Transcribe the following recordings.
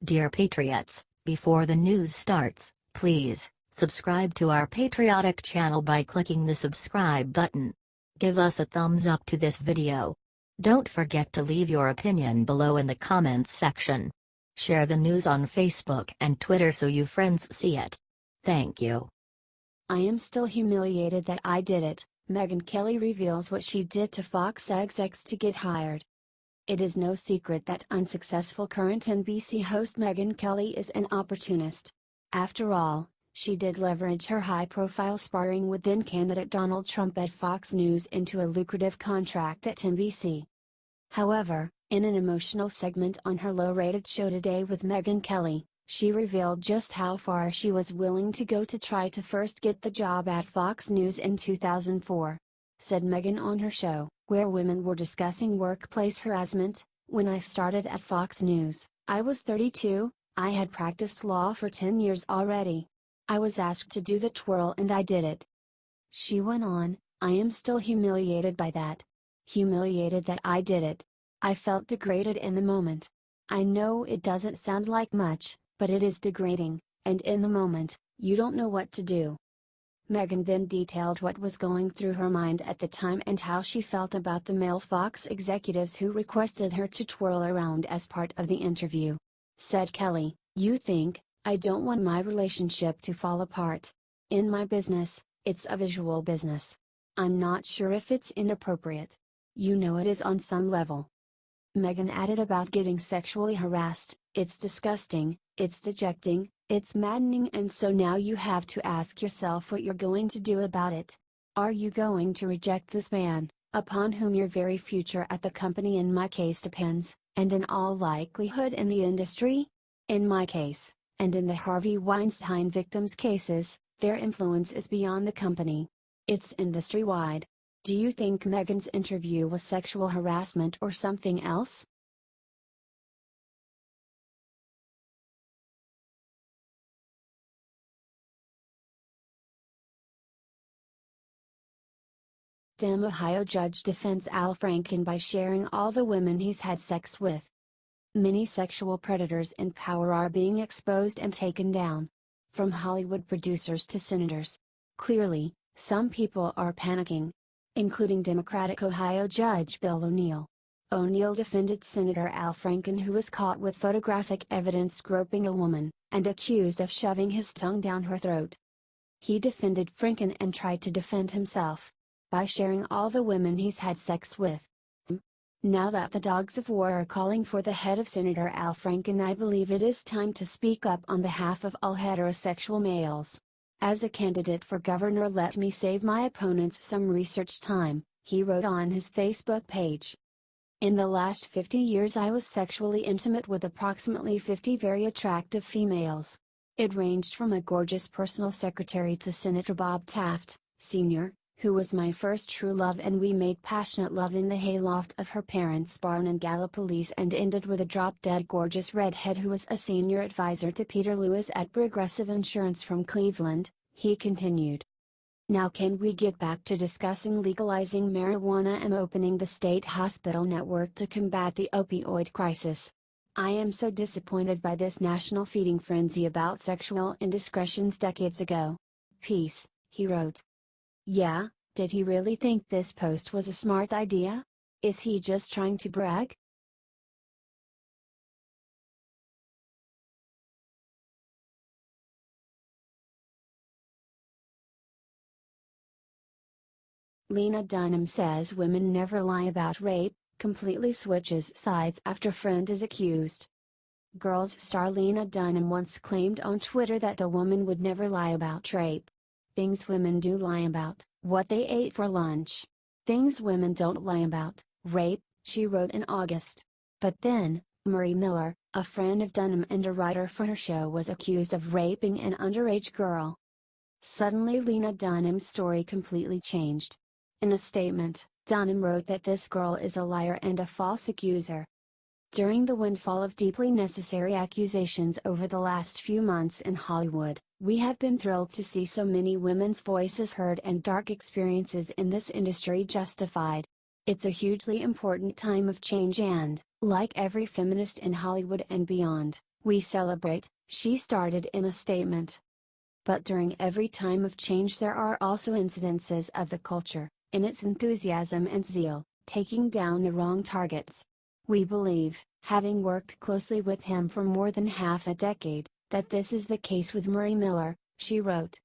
Dear Patriots, before the news starts, please subscribe to our patriotic channel by clicking the subscribe button. Give us a thumbs up to this video. Don't forget to leave your opinion below in the comments section. Share the news on Facebook and Twitter so you friends see it. Thank you. I am still humiliated that I did it. Megyn Kelly reveals what she did to Fox Execs to get hired. It is no secret that unsuccessful current NBC host Megyn Kelly is an opportunist. After all, she did leverage her high-profile sparring with then-candidate Donald Trump at Fox News into a lucrative contract at NBC. However, in an emotional segment on her low-rated show Today with Megyn Kelly, she revealed just how far she was willing to go to try to first get the job at Fox News in 2004. Said Megyn on her show, where women were discussing workplace harassment, "When I started at Fox News, I was 32, I had practiced law for 10 years already. I was asked to do the twirl and I did it." She went on, "I am still humiliated by that. Humiliated that I did it. I felt degraded in the moment. I know it doesn't sound like much, but it is degrading, and in the moment, you don't know what to do." Megyn then detailed what was going through her mind at the time and how she felt about the male Fox executives who requested her to twirl around as part of the interview. Said Kelly, "You think, I don't want my relationship to fall apart. In my business, it's a visual business. I'm not sure if it's inappropriate. You know it is on some level." Megyn added about getting sexually harassed, "It's disgusting, it's dejecting, it's maddening, and so now you have to ask yourself what you're going to do about it. Are you going to reject this man, upon whom your very future at the company in my case depends, and in all likelihood in the industry? In my case, and in the Harvey Weinstein victims' cases, their influence is beyond the company. It's industry-wide. Do you think Megyn's interview was sexual harassment or something else?" Ohio judge defends Al Franken by sharing all the women he's had sex with. Many sexual predators in power are being exposed and taken down. From Hollywood producers to senators. Clearly, some people are panicking. Including Democratic Ohio Judge Bill O'Neill. O'Neill defended Senator Al Franken, who was caught with photographic evidence groping a woman, and accused of shoving his tongue down her throat. He defended Franken and tried to defend himself by sharing all the women he's had sex with. Now that the dogs of war are calling for the head of Senator Al Franken, I believe it is time to speak up on behalf of all heterosexual males. As a candidate for governor, let me save my opponents some research time, he wrote on his Facebook page. In the last 50 years I was sexually intimate with approximately 50 very attractive females. It ranged from a gorgeous personal secretary to Senator Bob Taft, Sr., who was my first true love, and we made passionate love in the hayloft of her parents' barn in Gallipolis, and ended with a drop-dead gorgeous redhead who was a senior advisor to Peter Lewis at Progressive Insurance from Cleveland," he continued. Now can we get back to discussing legalizing marijuana and opening the state hospital network to combat the opioid crisis? I am so disappointed by this national feeding frenzy about sexual indiscretions decades ago. Peace, he wrote. Yeah, did he really think this post was a smart idea? Is he just trying to brag? Lena Dunham says women never lie about rape, completely switches sides after friend is accused. Girls star Lena Dunham once claimed on Twitter that a woman would never lie about rape. Things women do lie about: what they ate for lunch. Things women don't lie about: rape, she wrote in August. But then, Marie Miller, a friend of Dunham and a writer for her show, was accused of raping an underage girl. Suddenly Lena Dunham's story completely changed. In a statement, Dunham wrote that this girl is a liar and a false accuser. During the windfall of deeply necessary accusations over the last few months in Hollywood, we have been thrilled to see so many women's voices heard and dark experiences in this industry justified. It's a hugely important time of change, and, Like every feminist in Hollywood and beyond, we celebrate, she started in a statement. But during every time of change there are also incidences of the culture, in its enthusiasm and zeal, taking down the wrong targets. We believe, having worked closely with him for more than half a decade, that this is the case with Marie Miller, she wrote.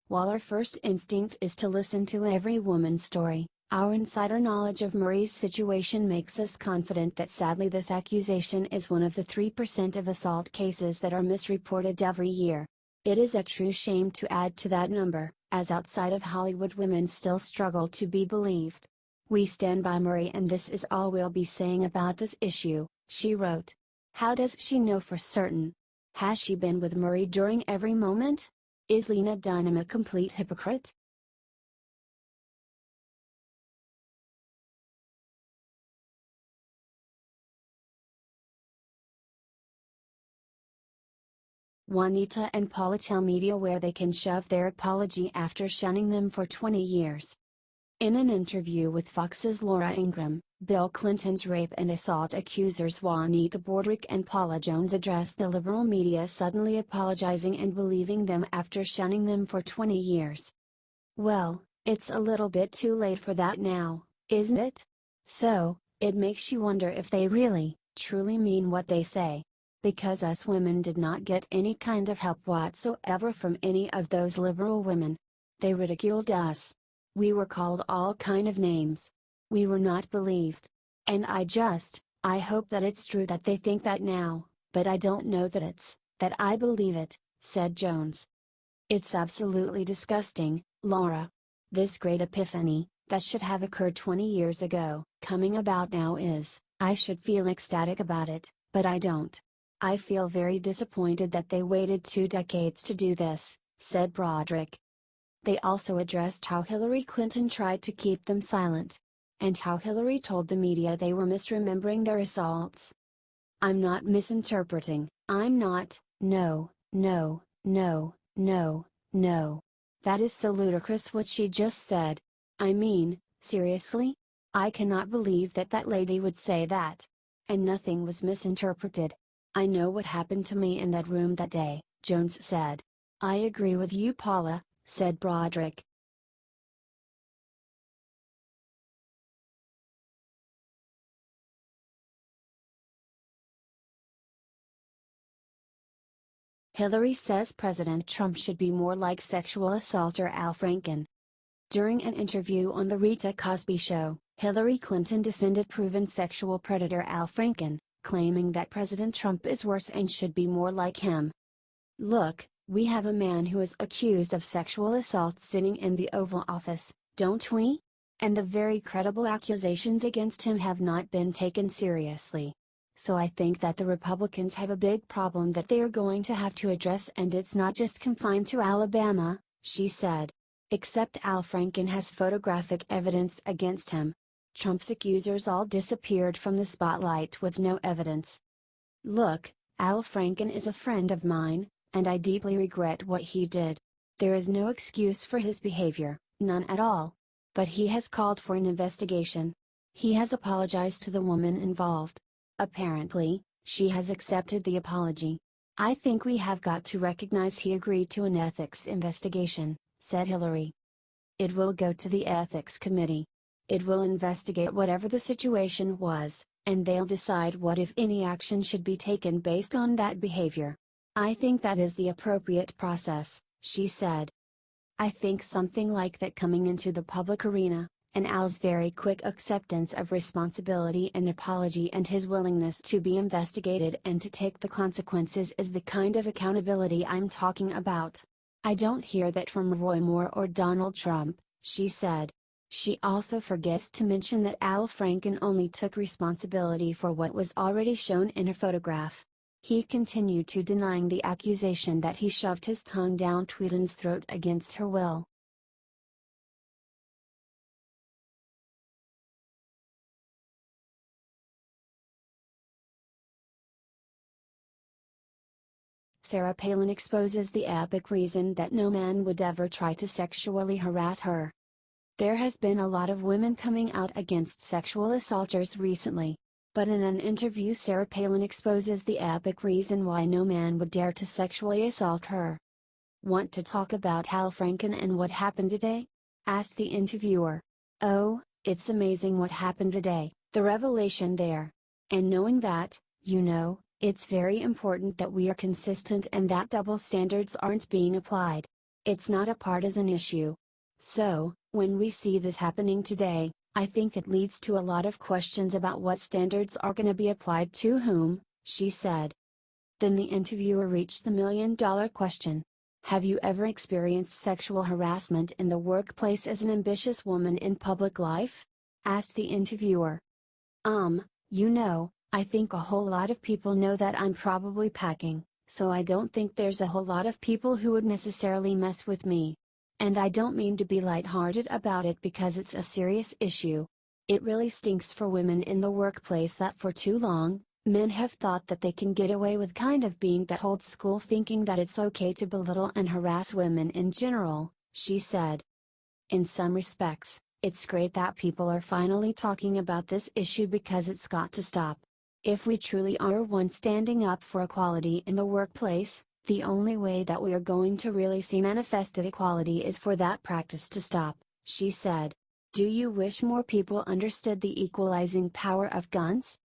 While our first instinct is to listen to every woman's story, our insider knowledge of Marie's situation makes us confident that sadly this accusation is one of the 3% of assault cases that are misreported every year. It is a true shame to add to that number, as outside of Hollywood women still struggle to be believed. We stand by Marie and this is all we'll be saying about this issue, she wrote. How does she know for certain? Has she been with Marie during every moment? Is Lena Dunham a complete hypocrite? Juanita and Paula tell media where they can shove their apology after shunning them for 20 years. In an interview with Fox's Laura Ingraham, Bill Clinton's rape and assault accusers Juanita Boric and Paula Jones addressed the liberal media suddenly apologizing and believing them after shunning them for 20 years. Well, it's a little bit too late for that now, isn't it? So, it makes you wonder if they really, truly mean what they say. Because us women did not get any kind of help whatsoever from any of those liberal women. They ridiculed us. We were called all kind of names. We were not believed. And I hope that it's true that they think that now, but I don't know that I believe it, said Jones. It's absolutely disgusting, Laura. This great epiphany, that should have occurred 20 years ago, coming about now I should feel ecstatic about it, but I don't. I feel very disappointed that they waited 2 decades to do this, said Broderick. They also addressed how Hillary Clinton tried to keep them silent. And how Hillary told the media they were misremembering their assaults. I'm not misinterpreting, I'm not, no, no, no, no, no. That is so ludicrous what she just said. I mean, seriously? I cannot believe that that lady would say that. And nothing was misinterpreted. I know what happened to me in that room that day, Jones said. I agree with you, Paula, said Broderick. Hillary says President Trump should be more like sexual assaulter Al Franken. During an interview on The Rita Cosby Show, Hillary Clinton defended proven sexual predator Al Franken, claiming that President Trump is worse and should be more like him. Look, we have a man who is accused of sexual assault sitting in the Oval Office, don't we? And the very credible accusations against him have not been taken seriously. So I think that the Republicans have a big problem that they are going to have to address, and it's not just confined to Alabama, she said. Except Al Franken has photographic evidence against him. Trump's accusers all disappeared from the spotlight with no evidence. Look, Al Franken is a friend of mine, and I deeply regret what he did. There is no excuse for his behavior, none at all. But he has called for an investigation. He has apologized to the woman involved. Apparently, she has accepted the apology. I think we have got to recognize he agreed to an ethics investigation, said Hillary. It will go to the ethics committee. It will investigate whatever the situation was, and they'll decide what if any action should be taken based on that behavior. I think that is the appropriate process, she said. I think something like that coming into the public arena, and Al's very quick acceptance of responsibility and apology and his willingness to be investigated and to take the consequences is the kind of accountability I'm talking about. I don't hear that from Roy Moore or Donald Trump, she said. She also forgets to mention that Al Franken only took responsibility for what was already shown in a photograph. He continued to denying the accusation that he shoved his tongue down Tweeden's throat against her will. Sarah Palin exposes the epic reason that no man would ever try to sexually harass her. There has been a lot of women coming out against sexual assaulters recently. But in an interview, Sarah Palin exposes the epic reason why no man would dare to sexually assault her. "Want to talk about Hal Franken and what happened today?" asked the interviewer. "Oh, it's amazing what happened today, the revelation there. And knowing that, it's very important that we are consistent and that double standards aren't being applied. It's not a partisan issue. So, when we see this happening today, I think it leads to a lot of questions about what standards are going to be applied to whom," she said. Then the interviewer reached the million-dollar question. "Have you ever experienced sexual harassment in the workplace as an ambitious woman in public life?" asked the interviewer. I think a whole lot of people know that I'm probably packing, so I don't think there's a whole lot of people who would necessarily mess with me. And I don't mean to be lighthearted about it because it's a serious issue. It really stinks for women in the workplace that for too long, men have thought that they can get away with kind of being that old school thinking that it's okay to belittle and harass women in general," she said. "In some respects, it's great that people are finally talking about this issue because it's got to stop. If we truly are one standing up for equality in the workplace, the only way that we are going to really see manifested equality is for that practice to stop," she said. "Do you wish more people understood the equalizing power of guns?"